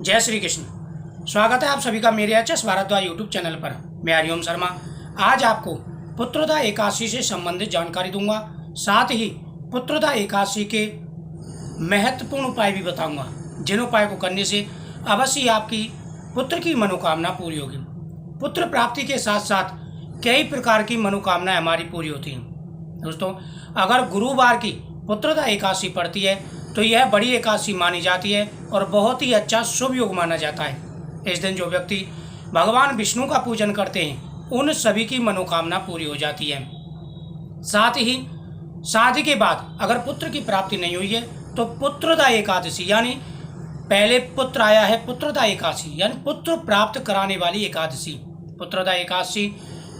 जय श्री कृष्ण। स्वागत है आप सभी का मेरे एचएस भारद्वाज यूट्यूब चैनल पर। मैं हरिओम शर्मा आज आपको पुत्रदा एकादशी से संबंधित जानकारी दूंगा, साथ ही पुत्रदा एकादशी के महत्वपूर्ण उपाय भी बताऊंगा, जिन उपाय को करने से अवश्य ही आपकी पुत्र की मनोकामना पूरी होगी। पुत्र प्राप्ति के साथ साथ कई प्रकार की मनोकामनाएं हमारी पूरी होती हैं। दोस्तों, अगर गुरुवार की पुत्रदा एकादशी पड़ती है तो यह बड़ी एकादशी मानी जाती है और बहुत ही अच्छा शुभ योग माना जाता है। इस दिन जो व्यक्ति भगवान विष्णु का पूजन करते हैं उन सभी की मनोकामना पूरी हो जाती है। साथ ही शादी के बाद अगर पुत्र की प्राप्ति नहीं हुई है तो पुत्रदा एकादशी यानी पहले पुत्र आया है, पुत्रदा एकादशी यानी पुत्र प्राप्त कराने वाली एकादशी, पुत्रदा एकादशी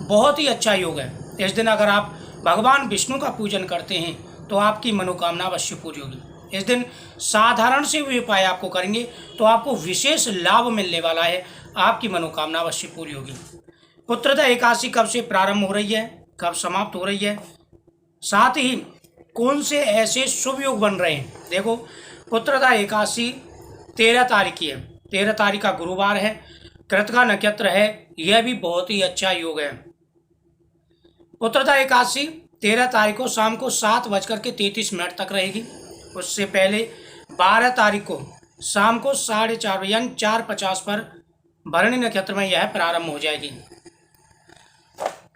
बहुत ही अच्छा योग है। इस दिन अगर आप भगवान विष्णु का पूजन करते हैं तो आपकी मनोकामना अवश्य पूरी होगी। इस दिन साधारण से भी उपाय आपको करेंगे तो आपको विशेष लाभ मिलने वाला है, आपकी मनोकामना अवश्य पूरी होगी। पुत्रदा एकादशी कब से प्रारंभ हो रही है, कब समाप्त हो रही है, साथ ही कौन से ऐसे शुभ योग बन रहे हैं। देखो, पुत्रदा एकादशी 13 तारीख की है, 13 तारीख का गुरुवार है, कृतिका नक्षत्र है, यह भी बहुत ही अच्छा योग है। पुत्रदा एकादशी 13 तारीख को शाम को 7:33 तक रहेगी। उससे पहले 12 तारीख को शाम को 4:30 यानी 4:50 पर भरणी नक्षत्र में यह प्रारंभ हो जाएगी।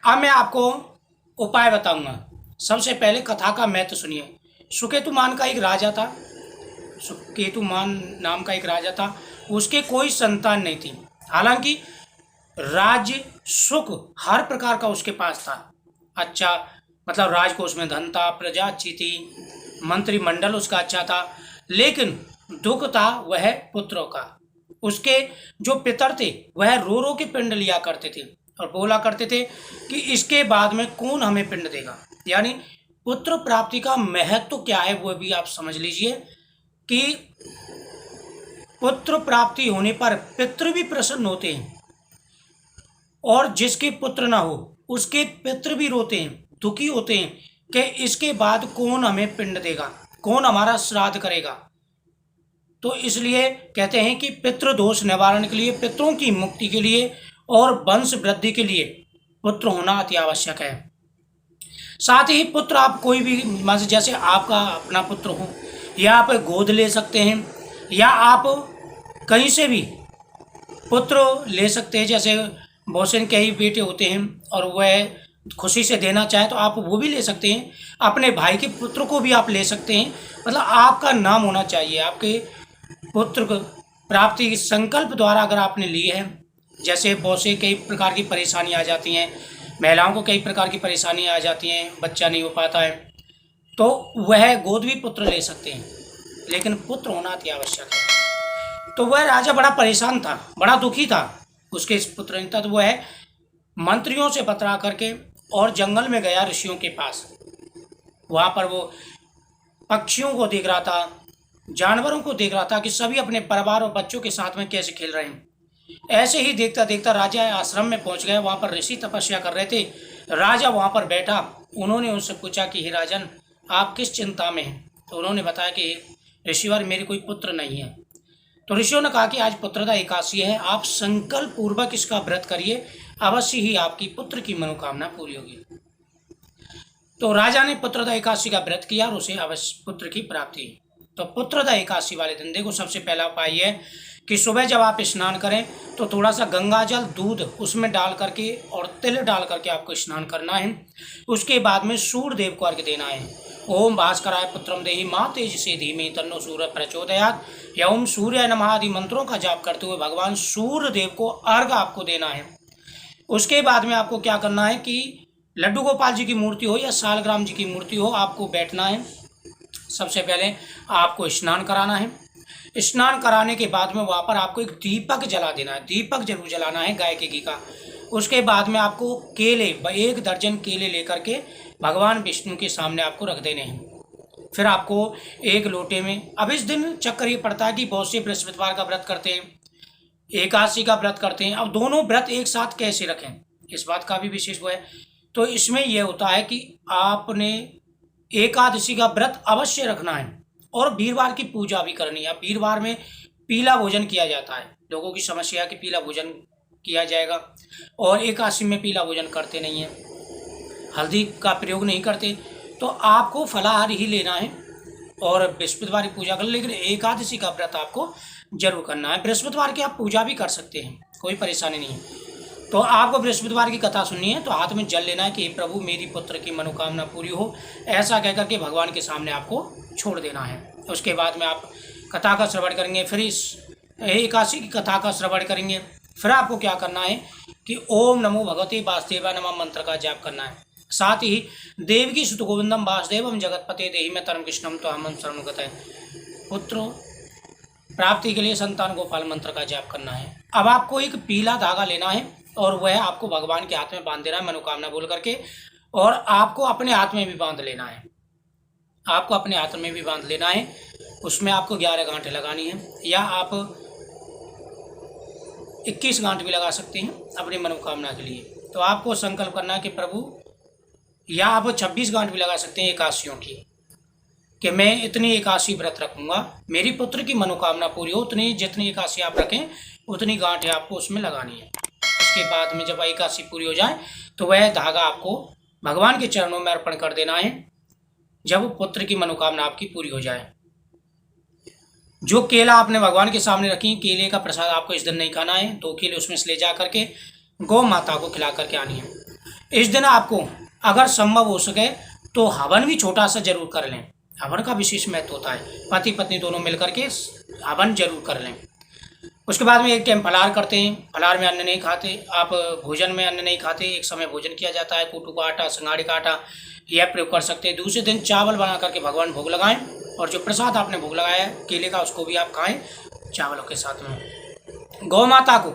अब मैं आपको उपाय बताऊंगा। सबसे पहले कथा का महत्व सुनिए। सुकेतुमान का एक राजा था, सुकेतुमान नाम का एक राजा था, उसके कोई संतान नहीं थी। हालांकि राज्य सुख हर प्रकार का उसके पास था, अच्छा मतलब राजकोष में धन था, प्रजा अच्छी थी, मंत्रिमंडल उसका अच्छा था, लेकिन दुख था वह पुत्रों का। उसके जो पितर थे वह रो रो के पिंड लिया करते थे और बोला करते थे कि इसके बाद में कौन हमें पिंड देगा। यानी पुत्र प्राप्ति का महत्व क्या है वो भी आप समझ लीजिए कि पुत्र प्राप्ति होने पर पितृ भी प्रसन्न होते हैं और जिसके पुत्र ना हो उसके पितृ भी रोते हैं, दुखी होते हैं कि इसके बाद कौन हमें पिंड देगा, कौन हमारा श्राद्ध करेगा। तो इसलिए कहते हैं कि पितृ दोष निवारण के लिए, पितरों की मुक्ति के लिए और वंश वृद्धि के लिए पुत्र होना अति आवश्यक है। साथ ही पुत्र आप कोई भी, जैसे आपका अपना पुत्र हो या आप गोद ले सकते हैं या आप कहीं से भी पुत्र ले सकते हैं। जैसे बहुत से कई बेटे होते हैं और वह खुशी से देना चाहे तो आप वो भी ले सकते हैं, अपने भाई के पुत्र को भी आप ले सकते हैं। मतलब आपका नाम होना चाहिए, आपके पुत्र को प्राप्ति संकल्प द्वारा अगर आपने लिए है। जैसे बहुत से कई प्रकार की परेशानी आ जाती हैं, महिलाओं को कई प्रकार की परेशानी आ जाती हैं, बच्चा नहीं हो पाता है, तो वह गोद भी पुत्र ले सकते हैं, लेकिन पुत्र होना अति आवश्यक है। तो वह राजा बड़ा परेशान था, बड़ा दुखी था, उसके इस पुत्र नहीं था, तो वह मंत्रियों से बतरा करके और जंगल में गया ऋषियों के पास। वहाँ पर वो पक्षियों को देख रहा था, जानवरों को देख रहा था कि सभी अपने परिवार और बच्चों के साथ में कैसे खेल रहे हैं। ऐसे ही देखता देखता राजा आश्रम में पहुँच गया। वहाँ पर ऋषि तपस्या कर रहे थे। राजा वहाँ पर बैठा, उन्होंने उनसे पूछा कि हे राजन, आप किस चिंता में हैं। तो उन्होंने बताया कि ऋषिवर, मेरे कोई पुत्र नहीं है। तो ऋषियों ने कहा कि आज पुत्रदा एकादशी है, आप संकल्प पूर्वक इसका व्रत करिए, अवश्य ही आपकी पुत्र की मनोकामना पूरी होगी। तो राजा ने पुत्रदा एकादशी का व्रत किया और उसे अवश्य पुत्र की प्राप्ति। तो पुत्रदा एकादशी वाले दिन देखो, सबसे पहला उपाय यह है कि सुबह जब आप स्नान करें तो थोड़ा सा गंगा जल, दूध उसमें डाल करके और तिल डाल करके आपको स्नान करना है। उसके बाद में सूर्य देव को अर्घ्य देना है। ओम भास्कराय पुत्रम देहि माँ तेजसे धीमे तन्नो सूर्य प्रचोदयात्, या ओम सूर्य नमः आदि मंत्रों का जाप करते हुए भगवान सूर्य देव को अर्घ्य आपको देना है। उसके बाद में आपको क्या करना है कि लड्डू गोपाल जी की मूर्ति हो या सालग्राम जी की मूर्ति हो, आपको बैठना है। सबसे पहले आपको स्नान कराना है। स्नान कराने के बाद में वहाँ पर आपको एक दीपक जला देना है, दीपक जरूर जलाना है गाय के घी का। उसके बाद में आपको केले, 1 दर्जन केले लेकर के भगवान विष्णु के सामने आपको रख देने हैं। फिर आपको एक लोटे में, अब इस दिन चक्कर ये पड़ता है कि बहुत से बृहस्पतिवार का व्रत करते हैं, एकादशी का व्रत करते हैं। अब दोनों व्रत एक साथ कैसे रखें, इस बात का भी विशेष वो है। तो इसमें यह होता है कि आपने एकादशी का व्रत अवश्य रखना है और वीरवार की पूजा भी करनी है। वीरवार में पीला भोजन किया जाता है। लोगों की समस्या है कि पीला भोजन किया जाएगा, और एकादशी में पीला भोजन करते नहीं हैं, हल्दी का प्रयोग नहीं करते, तो आपको फलाहार ही लेना है और बृहस्पतिवार की पूजा कर, लेकिन एकादशी का व्रत आपको जरूर करना है। बृहस्पतिवार की आप पूजा भी कर सकते हैं, कोई परेशानी नहीं है। तो आपको बृहस्पतिवार की कथा सुननी है तो हाथ में जल लेना है कि प्रभु मेरी पुत्र की मनोकामना पूरी हो, ऐसा कह करके भगवान के सामने आपको छोड़ देना है। उसके बाद में आप कथा का श्रवण करेंगे, फिर इस एकादशी की कथा का श्रवण करेंगे। फिर आपको क्या करना है कि ओम नमो भगवते वासुदेवाय नमः मंत्र का जाप करना है। साथ ही देवकी सुत गोविंदम वासुदेवम जगतपते देहि में तरम कृष्णम तो हम शरणु गतः पुत्र प्राप्ति के लिए संतान गोपाल मंत्र का जाप करना है। अब आपको एक पीला धागा लेना है और वह आपको भगवान के हाथ में बांध देना है मनोकामना बोल करके, और आपको अपने हाथ में भी बांध लेना है। आपको अपने हाथ में भी बांध लेना है, उसमें आपको 11 गांठें लगानी है, या आप 21 गांठ भी लगा सकते हैं अपनी मनोकामना के लिए। तो आपको संकल्प करना है कि प्रभु, या आप 26 गांठ भी लगा सकते हैं एकादशियों की, कि मैं इतनी एकादशी व्रत रखूंगा, मेरी पुत्र की मनोकामना पूरी हो। उतनी जितनी एकादशी आप रखें उतनी गांठें आपको उसमें लगानी है। उसके बाद में जब एकादशी पूरी हो जाए तो वह धागा आपको भगवान के चरणों में अर्पण कर देना है, जब पुत्र की मनोकामना आपकी पूरी हो जाए। जो केला आपने भगवान के सामने रखी, केले का प्रसाद आपको इस दिन नहीं खाना है। 2 केले उसमें से ले जा करके गौ माता को खिला करके आनी है। इस दिन आपको अगर संभव हो सके तो हवन भी छोटा सा जरूर कर लें। हवन का विशेष महत्व होता है, पति पत्नी दोनों मिलकर के हवन जरूर कर लें। उसके बाद में एक टाइम फलाहार करते हैं, फलाहार में अन्न नहीं खाते, आप भोजन में अन्न नहीं खाते, एक समय भोजन किया जाता है। कूटू का आटा, सिंगाड़े का आटा यह प्रयोग कर सकते हैं। दूसरे दिन चावल बना करके भगवान भोग लगाएं, और जो प्रसाद आपने भोग लगाया है केले का उसको भी आप खाएं चावलों के साथ में। गौ माता को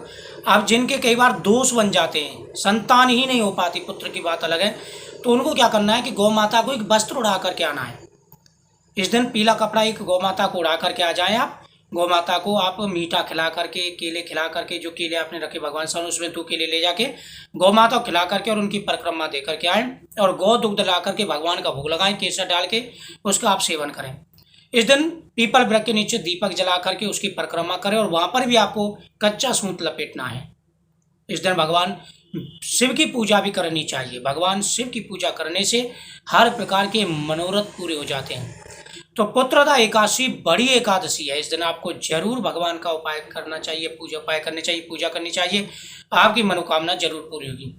आप जिनके कई बार दोष बन जाते हैं, संतान ही नहीं हो पाती, पुत्र की बात अलग है, तो उनको क्या करना है कि गौ माता को एक वस्त्र उड़ा करके आना है। इस दिन पीला कपड़ा एक गौ माता को उड़ा करके आ जाएं आप। गौ माता को आप मीठा खिला करके, केले खिला करके, जो केले आपने रखे भगवान सामने उसमें 2 केले ले जाके गौ माता को खिला करके और उनकी परिक्रमा दे करके आएँ, और गौ दुग्ध ला करके भगवान का भोग लगाएं, केसर डाल के उसका आप सेवन करें। इस दिन पीपल वृक्ष के नीचे दीपक जला करके उसकी परिक्रमा करें, और वहां पर भी आपको कच्चा सूत लपेटना है। इस दिन भगवान शिव की पूजा भी करनी चाहिए। भगवान शिव की पूजा करने से हर प्रकार के मनोरथ पूरे हो जाते हैं। तो पुत्रदा एकादशी बड़ी एकादशी है। इस दिन आपको जरूर भगवान का उपाय करना चाहिए, पूजा उपाय करने चाहिए, पूजा करनी चाहिए, आपकी मनोकामना जरूर पूरी होगी।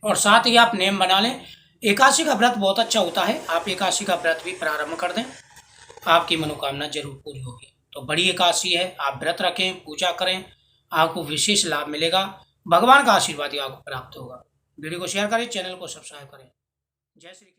और साथ ही आप नेम बना लें, एकादशी का व्रत बहुत अच्छा होता है, आप एकादशी का व्रत भी प्रारंभ कर दें, आपकी मनोकामना जरूर पूरी होगी। तो बड़ी एकादशी है, आप व्रत रखें, पूजा करें, आपको विशेष लाभ मिलेगा, भगवान का आशीर्वाद आपको प्राप्त होगा। वीडियो को शेयर करें, चैनल को सब्सक्राइब करें। जय श्री कृष्ण।